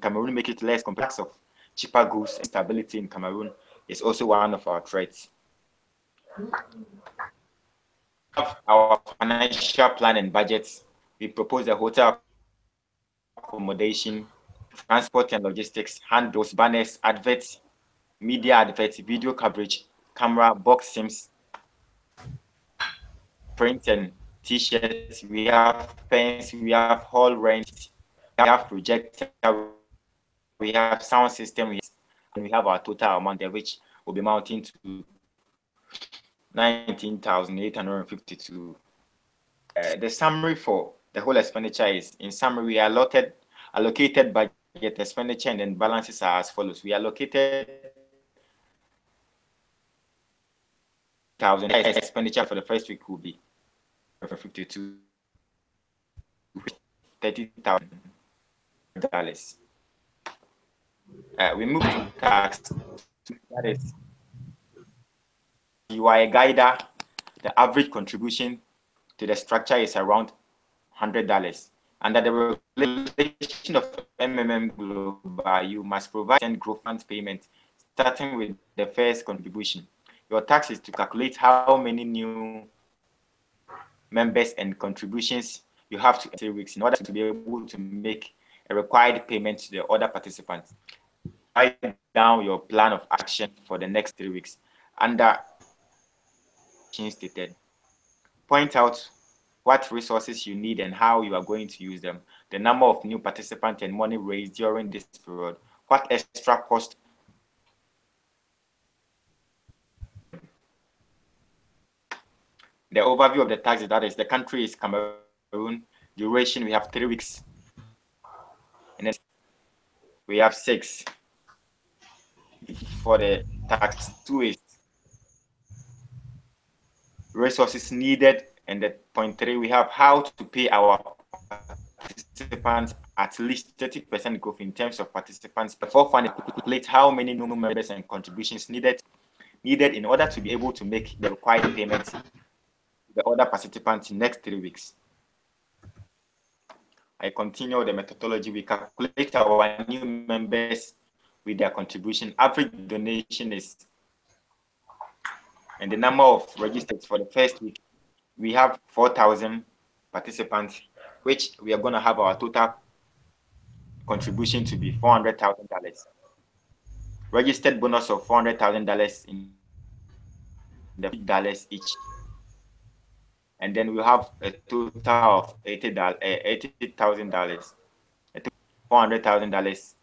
Cameroon make it less complex of cheaper goods and stability in Cameroon is also one of our threats. Our financial plan and budgets. We propose a hotel accommodation, transport and logistics, handles, banners, adverts, media adverts, video coverage, camera, box sims, print and t-shirts. We have pens, we have hall rent, we have projector, we have sound system, and we have our total amount there, which will be mounting to 19,852. The summary for the whole expenditure is, in summary, we allocated budget expenditure and then balances are as follows. We allocated 1,000 expenditure for the first week will be 52, $30,000. We move to tax. That is, you are a guider. The average contribution to the structure is around $100. Under the regulation of MMM Global, you must provide 10 growth funds payment, starting with the first contribution. Your task is to calculate how many new members and contributions you have to 3 weeks in order to be able to make a required payment to the other participants. Write down your plan of action for the next 3 weeks. Under stated, point out what resources you need and how you are going to use them, the number of new participants and money raised during this period, what extra cost. The overview of the tax, that is, the country is Cameroon. Duration, we have 3 weeks. And then we have 6 for the tax. 2 is resources needed. And the point 3, we have how to pay our participants at least 30% growth in terms of participants. Before fund, calculate how many new members and contributions needed in order to be able to make the required payments to the other participants in the next 3 weeks. I continue the methodology. We calculate our new members with their contribution. Average donation is, and the number of registered for the first week, we have 4,000 participants, which we are going to have our total contribution to be $400,000. Registered bonus of $400,000 in the dollars each. And then we have a total of $80,000, $400,000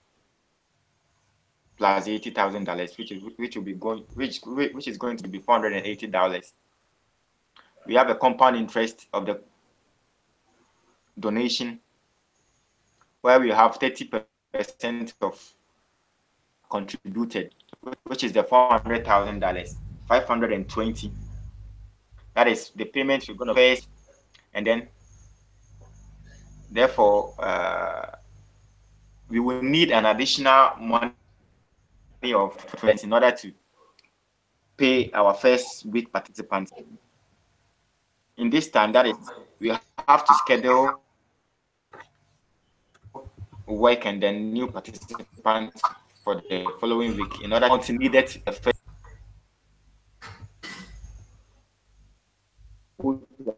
plus $80,000, which is going to be $480. We have a compound interest of the donation, where we have 30% of contributed, which is the $400,000, 520. That is the payment you're going to pay, and then therefore we will need an additional money of in order to pay our first week participants. In this time, that is, we have to schedule work and then new participants for the following week in order to need it the first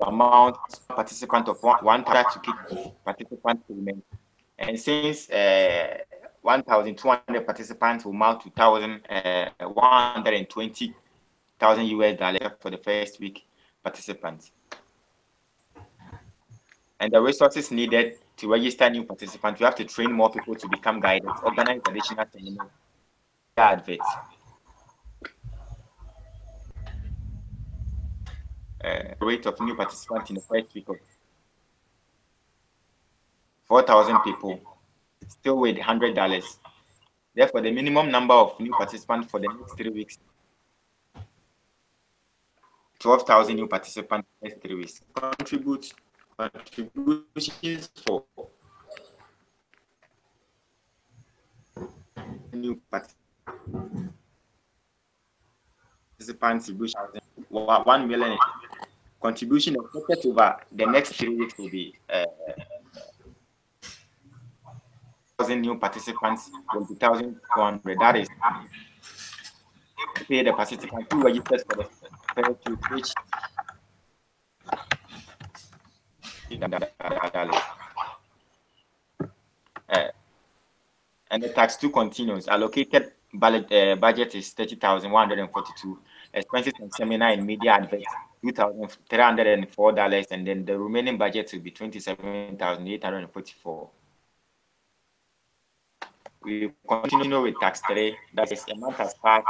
amount participant of 1,000 to keep participant payment. And since 1,200 participants will amount to $120,000 for the first week participants. And the resources needed to register new participants, we have to train more people to become guided, organize additional training, adverts. Rate of new participants in the first week of 4,000 people, still with $100. Therefore, the minimum number of new participants for the next 3 weeks, 12,000 new participants in the next 3 weeks. Contributions for new participants, 1 million. Contribution expected over the next 3 weeks will be new participants will be 1,200. That is pay the participants who registered for the first week, which and the tax 2 continues. Allocated budget is 30,142. Expenses on seminar and media adverts $2,304, and then the remaining budget will be 27,844. We continue with tax 3. That is a month has passed.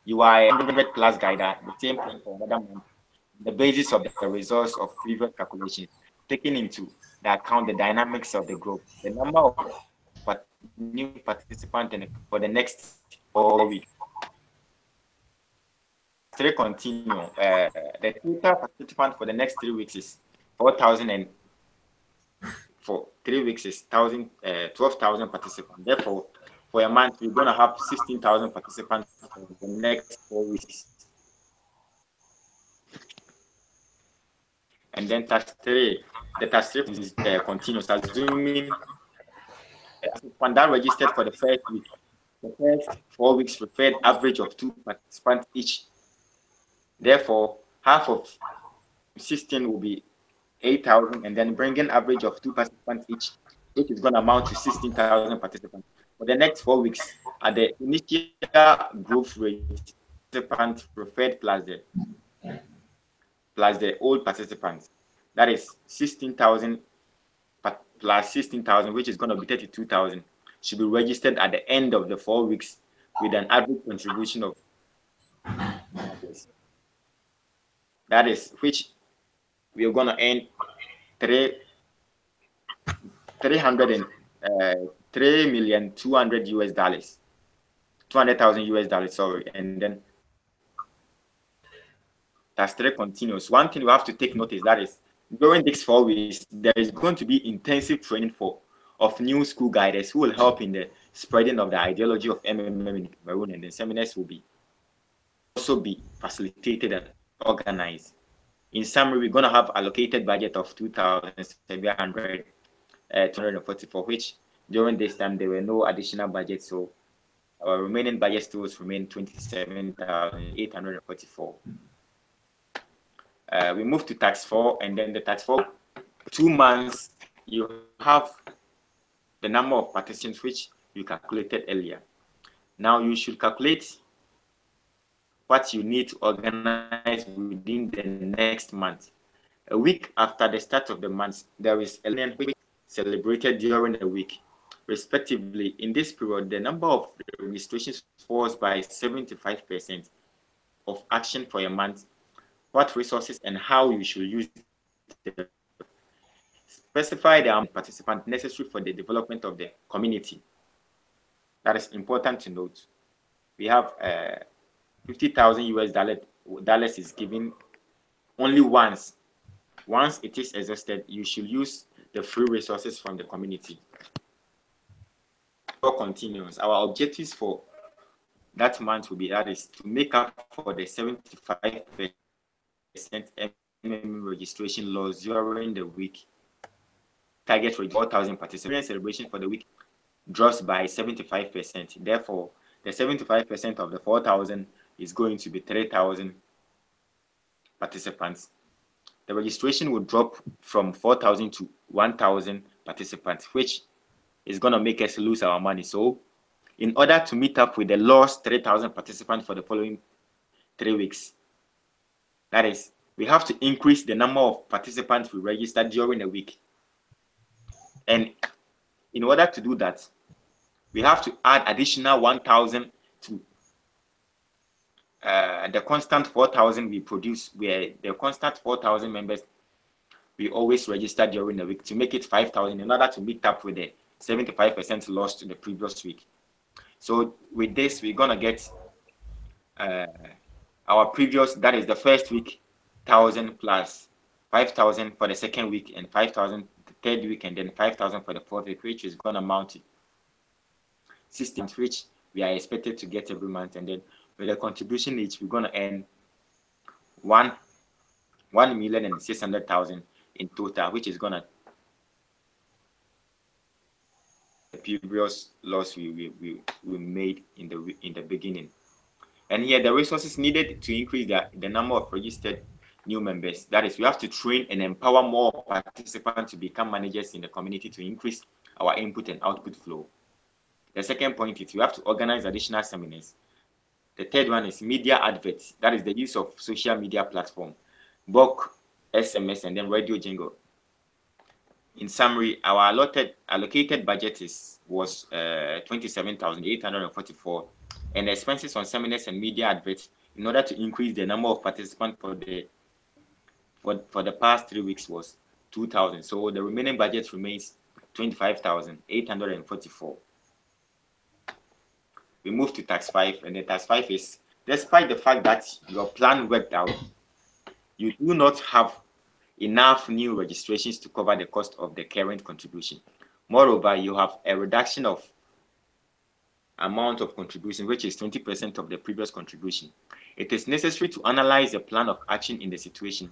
You are a 100 plus guider, the same thing for another month. The basis of the results of previous calculations, taking into the account the dynamics of the group, the number of new participants for the next 4 weeks. 3 continue. The total participant for the next 3 weeks is 4,000, and for 3 weeks is 12,000 participants. Therefore, for a month, we're going to have 16,000 participants for the next 4 weeks. And then tax 3, the tax 3 is continuous, assuming when that registered for the first week, the first 4 weeks referred average of 2 participants each. Therefore, half of 16 will be 8,000, and then bringing average of 2 participants each, which is going to amount to 16,000 participants. For the next 4 weeks, at the initial growth rate, participants referred plus the old participants, that is 16,000 plus 16,000, which is going to be 32,000, should be registered at the end of the 4 weeks with an average contribution of that is which we are going to earn 3,200,000 US dollars, 200,000 US dollars, sorry. And then tax 3 continues. One thing you have to take note is that is during these 4 weeks, there is going to be intensive training of new school guiders who will help in the spreading of the ideology of MMM in Cameroon, and the seminars will also be facilitated and organized. In summary, we're going to have allocated budget of 2,244, which during this time there were no additional budget, so our remaining budget still remain 27,844. We move to tax 4, and then the tax 4, 2 months, you have the number of participants which you calculated earlier. Now you should calculate what you need to organize within the next month. A week after the start of the month, there is a week celebrated during the week. Respectively, in this period, the number of registrations falls by 75% of action for a month, what resources and how you should use them. Specify the participant necessary for the development of the community. That is important to note. We have 50,000 US dollars is given only once. Once it is exhausted, you should use the free resources from the community. Continues. Our objectives for that month will be that is to make up for the 75% MMM registration loss during the week. Target for 4,000 participants. Celebration for the week drops by 75%. Therefore, the 75% of the 4,000 is going to be 3,000 participants. The registration will drop from 4,000 to 1,000 participants, which is going to make us lose our money. So in order to meet up with the lost 3,000 participants for the following 3 weeks, that is, we have to increase the number of participants we register during the week. And in order to do that, we have to add additional 1,000 to the constant 4,000 we produce, where the constant 4,000 members we always register during the week, to make it 5,000 in order to meet up with the 75% lost to the previous week. So with this, we're gonna get our previous, that is the first week, 1,000 plus 5,000 for the second week, and 5,000 the third week, and then 5,000 for the fourth week, which is gonna amount to 16, which we are expected to get every month. And then with the contribution each, we're gonna earn 1,600,000 in total, which is gonna previous loss we made in the beginning. And here the resources needed to increase the number of registered new members. That is, we have to train and empower more participants to become managers in the community to increase our input and output flow. The second point is we have to organize additional seminars. The third one is media adverts. That is the use of social media platform, bulk SMS, and then radio jingle. In summary, our allocated budget was 27,844, and the expenses on seminars and media adverts in order to increase the number of participants for the past 3 weeks was 2,000. So the remaining budget remains 25,844. We move to tax 5, and the tax 5 is, despite the fact that your plan worked out, you do not have enough new registrations to cover the cost of the current contribution. Moreover, you have a reduction of amount of contribution, which is 20% of the previous contribution. It is necessary to analyze the plan of action in the situation.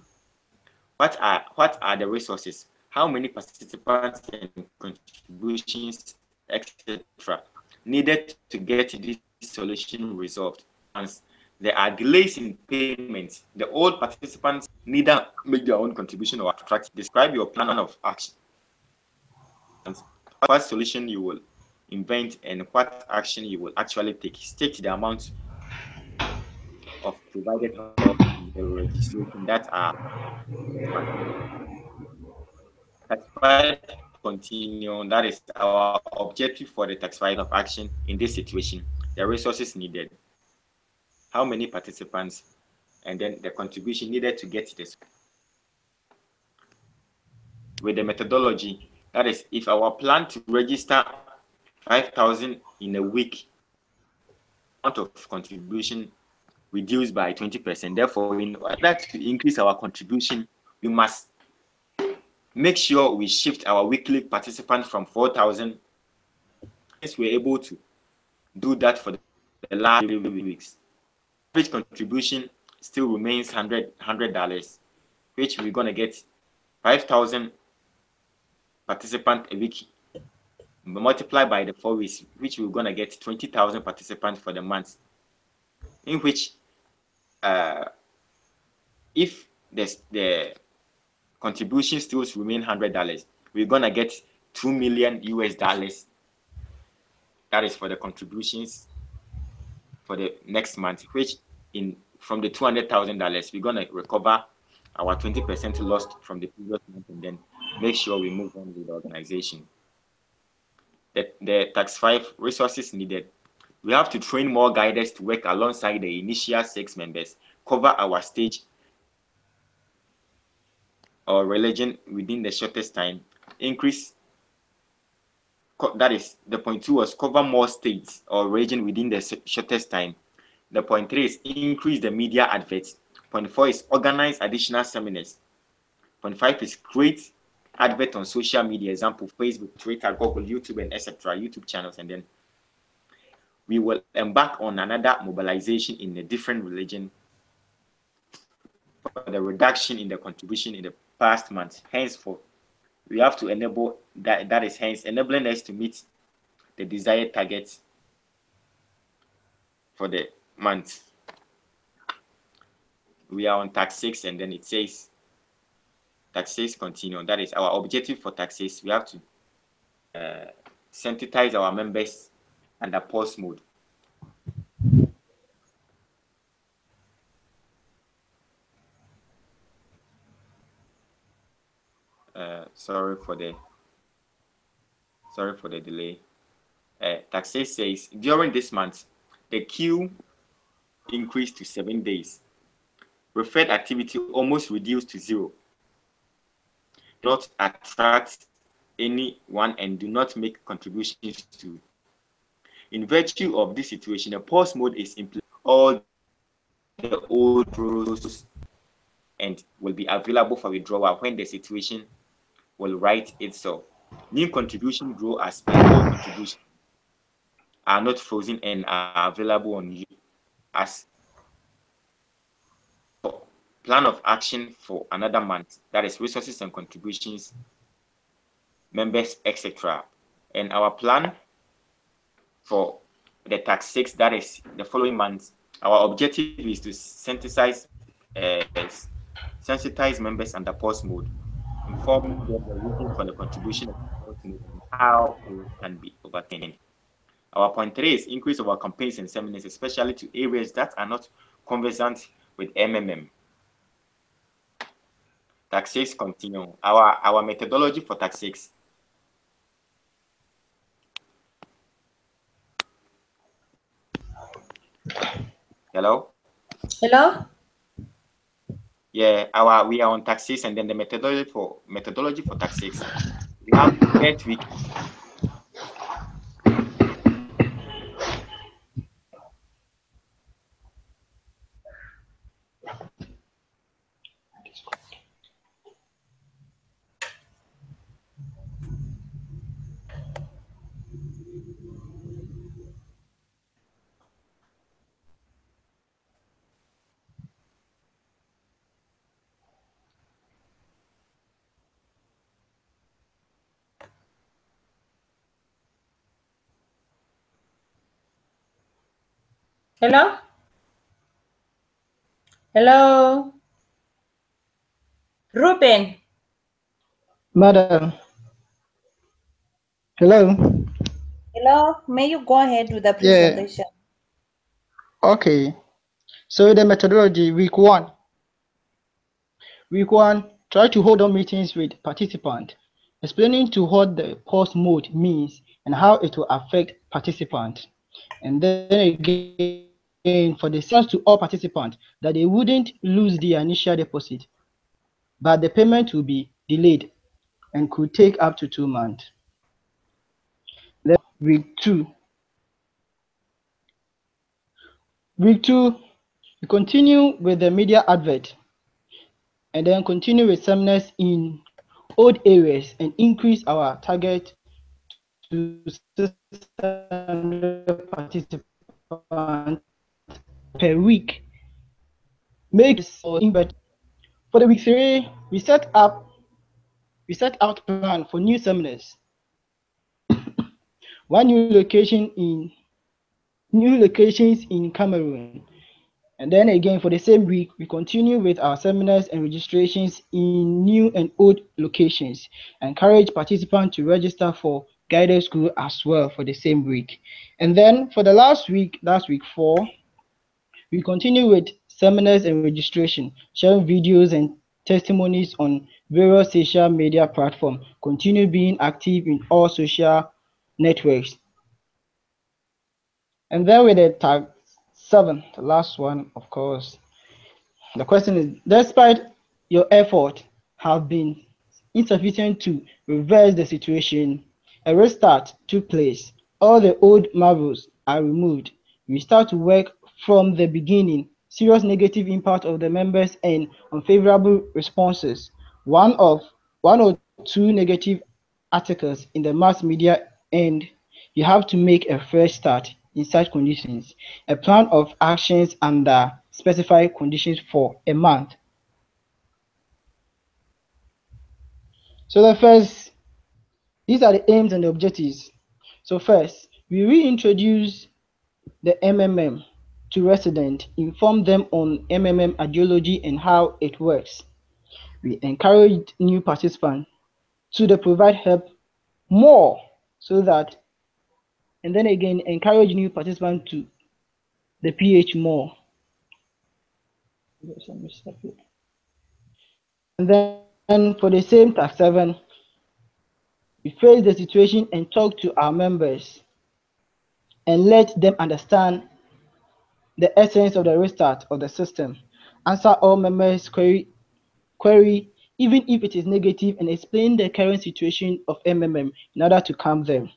What are the resources? How many participants and contributions, etc., needed to get this solution resolved? Once there are delays in payments, the old participants neither make their own contribution or attract. Describe your plan of action. What solution you will invent and what action you will actually take. State the amount of provided help in the registration that are continue. That is our objective for the tax of action in this situation. The resources needed, how many participants, and then the contribution needed to get this. With the methodology, that is, if our plan to register 5,000 in a week, amount of contribution reduced by 20%. Therefore, in order to increase our contribution, we must make sure we shift our weekly participants from 4,000. Yes, we're able to do that for the last 3 weeks. Average contribution still remains $100, which we're gonna get 5,000 participants a week, multiplied by the 4 weeks, which we're gonna get 20,000 participants for the month. In which, if the contribution still remain $100, we're gonna get $2 million US. That is for the contributions for the next month, which from the $200,000, we're gonna recover our 20% lost from the previous month and then make sure we move on with the organization. The tax 5 resources needed. We have to train more guiders to work alongside the initial 6 members, cover our stage or religion within the shortest time, increase, that is, the point 2 was cover more states or region within the shortest time. The point 3 is increase the media adverts. Point 4 is organize additional seminars. Point 5 is create advert on social media, example, Facebook, Twitter, Google, YouTube, and etc., YouTube channels. And then we will embark on another mobilization in a different religion for the reduction in the contribution in the past month. Henceforth, we have to enable that is hence enabling us to meet the desired targets for the month. We are on tax 6, and then it says tax 6 continue. That is our objective for tax 6. We have to sensitize our members under pause mode. Sorry for the delay. Tax 6 says during this month, the queue increased to 7 days. Referred activity almost reduced to 0. Do not attract anyone and do not make contributions to. In virtue of this situation, a pause mode is implemented. All the old rules and will be available for withdrawal when the situation will right itself. New contribution grow as old contributions are not frozen and are available on you as plan of action for another month. That is resources and contributions, members, etc. And our plan for the tax 6, that is the following month, our objective is to sensitize members under pause mode, inform them the reason for the contribution of pause mode and how it can be overcome. Our point 3 is increase of our campaigns and seminars, especially to areas that are not conversant with MMM. Tax 6 continue. Our methodology for tax 6. Hello? Hello? Yeah, we are on tax 6, and then the methodology for tax 6. We have first week. Hello? Hello? Ruben? Madam. Hello? Hello? May you go ahead with the presentation? Yeah. Okay. So the methodology, week 1. Week 1, try to hold on meetings with participants, explaining to what the pause mode means and how it will affect participants. And then again, for the sales to all participants, that they wouldn't lose the initial deposit, but the payment will be delayed and could take up to 2 months. Then week 2. Week 2, we continue with the media advert and then continue with seminars in old areas and increase our target to 600 participants per week. Make for the week 3, we set out plan for new seminars. New locations in Cameroon. And then again, for the same week, we continue with our seminars and registrations in new and old locations. Encourage participants to register for guided school as well for the same week. And then for the last week 4, we continue with seminars and registration, sharing videos and testimonies on various social media platforms. Continue being active in all social networks. And then with the tag 7, the last one, of course. The question is, despite your effort have been insufficient to reverse the situation, a restart took place. All the old marvels are removed. We start to work from the beginning. Serious negative impact of the members and unfavorable responses. One or two negative articles in the mass media, and you have to make a fresh start in such conditions. A plan of actions under specified conditions for a month. So these are the aims and the objectives. So first, we reintroduce the MMM to residents, inform them on MMM ideology and how it works. We encourage new participants to provide help more so that, and then again, encourage new participants to the PH more. And then for the same task 7, we face the situation and talk to our members and let them understand the essence of the restart of the system. Answer all members' query, even if it is negative, and explain the current situation of MMM in order to calm them.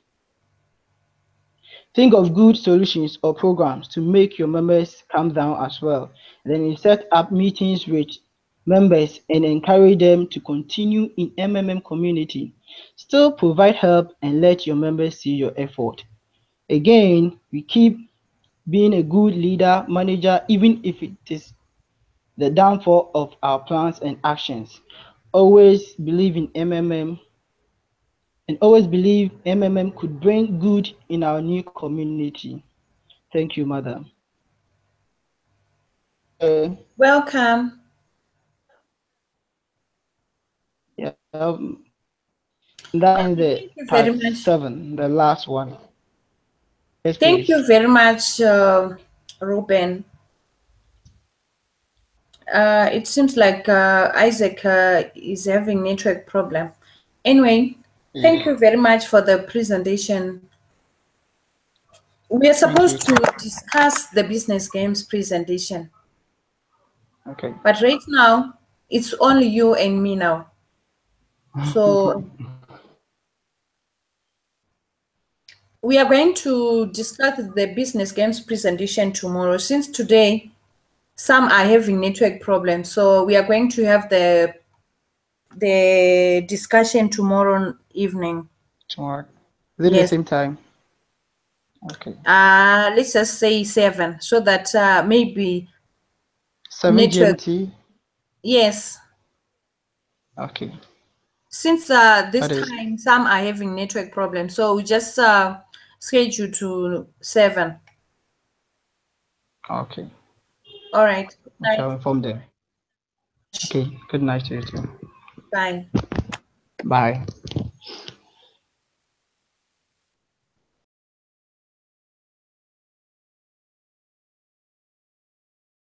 Think of good solutions or programs to make your members calm down as well. And then you set up meetings with members and encourage them to continue in MMM community. Still provide help and let your members see your effort. Again, we keep being a good leader, manager, even if it is the downfall of our plans and actions. Always believe in MMM and always believe MMM could bring good in our new community. Thank you, madam. Welcome. Yeah, that is the Thank you part very much. 7, the last one. Yes, Thank please. you very much, Ruben. It seems like Isaac is having network problem. Anyway, thank you very much for the presentation. We are supposed to discuss the business games presentation. Okay. But right now, it's only you and me now. So we are going to discuss the business games presentation tomorrow. Since today, some are having network problems. So we are going to have the discussion tomorrow evening. Tomorrow. Is it the same time? Okay. Let's just say 7, so that maybe 7 network. GMT? Yes. Okay. Since this time some are having network problems, so we just schedule to 7. Okay. All right. I shall inform them. Okay. Good night to you too. Bye. Bye.